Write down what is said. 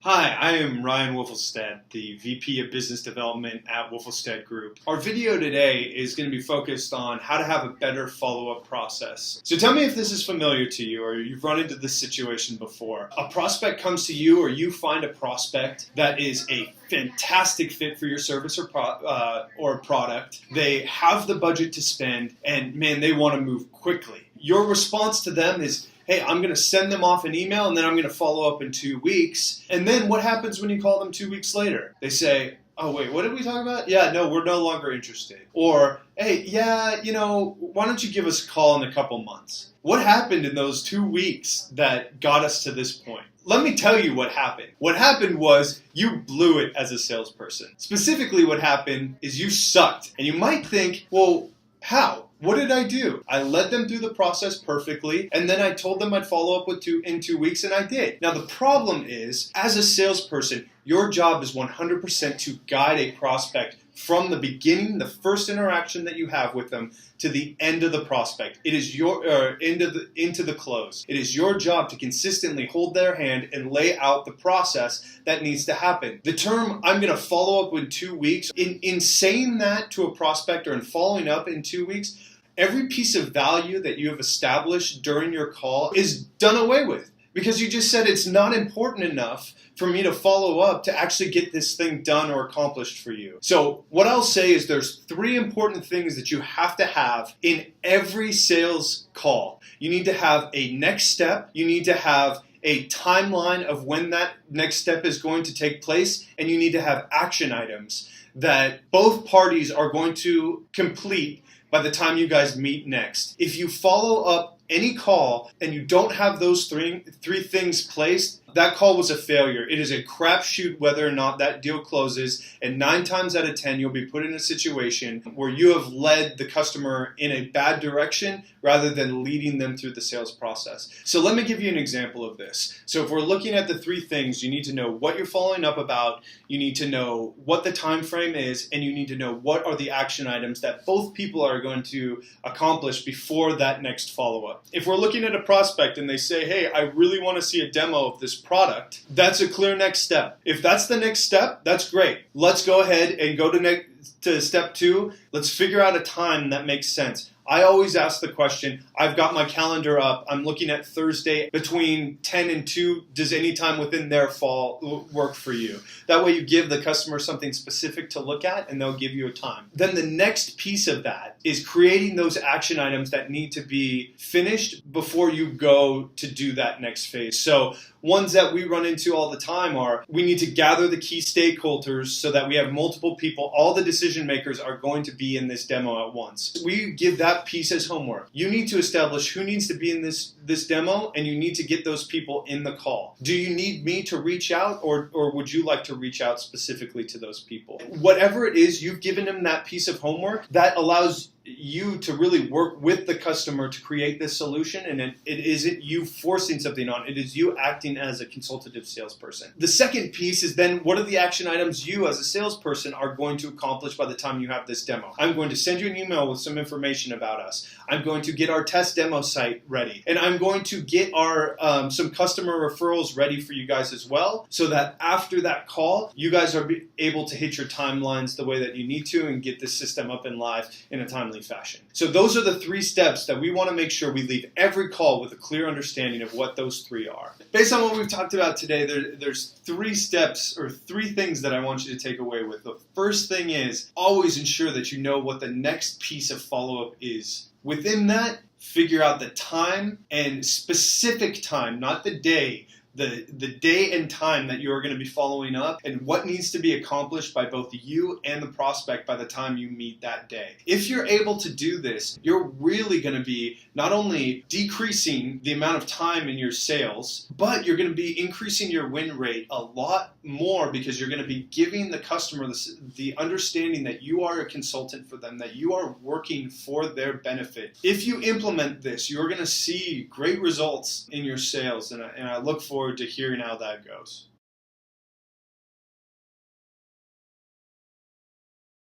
Hi, I am Ryan Wolfelstead, the VP of Business Development at Wolfelstead Group. Our video today is going to be focused on how to have a better follow-up process. So tell me if this is familiar to you or you've run into this situation before. A prospect comes to you or you find a prospect that is a fantastic fit for your service or product. They have the budget to spend and man, they want to move quickly. Your response to them is, hey, I'm going to send them off an email and then I'm going to follow up in 2 weeks. And then what happens when you call them 2 weeks later? They say, oh, wait, what did we talk about? Yeah, no, we're no longer interested. Or, hey, yeah, why don't you give us a call in a couple months? What happened in those 2 weeks that got us to this point? Let me tell you what happened. What happened was you blew it as a salesperson. Specifically, what happened is you sucked. And you might think, well, how? What did I do? I led them through the process perfectly, and then I told them I'd follow up in 2 weeks, and I did. Now, the problem is, as a salesperson, your job is 100% to guide a prospect from the beginning, the first interaction that you have with them, to the end of the prospect. It is your into the close. It is your job to consistently hold their hand and lay out the process that needs to happen. The term "I'm going to follow up in 2 weeks," in saying that to a prospect or in following up in 2 weeks, every piece of value that you have established during your call is done away with. Because you just said it's not important enough for me to follow up to actually get this thing done or accomplished for you. So what I'll say is there's 3 important things that you have to have in every sales call. You need to have a next step. You need to have a timeline of when that next step is going to take place. And you need to have action items that both parties are going to complete by the time you guys meet next. If you follow up any call and you don't have those three things placed, that call was a failure. It is a crapshoot whether or not that deal closes, and 9 times out of 10 you'll be put in a situation where you have led the customer in a bad direction rather than leading them through the sales process. So let me give you an example of this. So if we're looking at the 3 things, you need to know what you're following up about, you need to know what the time frame is, and you need to know what are the action items that both people are going to accomplish before that next follow-up. If we're looking at a prospect and they say, hey, I really want to see a demo of this product, that's a clear next step. If that's the next step, that's great. Let's go ahead and go to step 2. Let's figure out a time that makes sense. I always ask the question, I've got my calendar up, I'm looking at Thursday between 10 and 2, does any time within their fall work for you? That way you give the customer something specific to look at and they'll give you a time. Then the next piece of that is creating those action items that need to be finished before you go to do that next phase. So ones that we run into all the time are, we need to gather the key stakeholders so that we have multiple people, all the decision makers are going to be in this demo at once. We give that piece as homework. You need to establish who needs to be in this demo, and you need to get those people in the call. Do you need me to reach out, or would you like to reach out specifically to those people? Whatever it is, you've given them that piece of homework that allows you to really work with the customer to create this solution, and it isn't you forcing something on, it is you acting as a consultative salesperson. The second piece is then, what are the action items you as a salesperson are going to accomplish by the time you have this demo? I'm going to send you an email with some information about us. I'm going to get our test demo site ready, and I'm going to get our some customer referrals ready for you guys as well, so that after that call, you guys are able to hit your timelines the way that you need to and get this system up and live in a timely fashion. So those are the 3 steps that we want to make sure we leave every call with a clear understanding of what those 3 are. Based on what we've talked about today, there's 3 steps or 3 things that I want you to take away with. The first thing is always ensure that you know what the next piece of follow-up is. Within that, figure out the time and specific time, not the day, the day and time that you are going to be following up, and what needs to be accomplished by both you and the prospect by the time you meet that day. If you're able to do this, you're really going to be not only decreasing the amount of time in your sales, but you're going to be increasing your win rate a lot more, because you're going to be giving the customer the understanding that you are a consultant for them, that you are working for their benefit. If you implement this, you're going to see great results in your sales, and I look forward to hearing how that goes.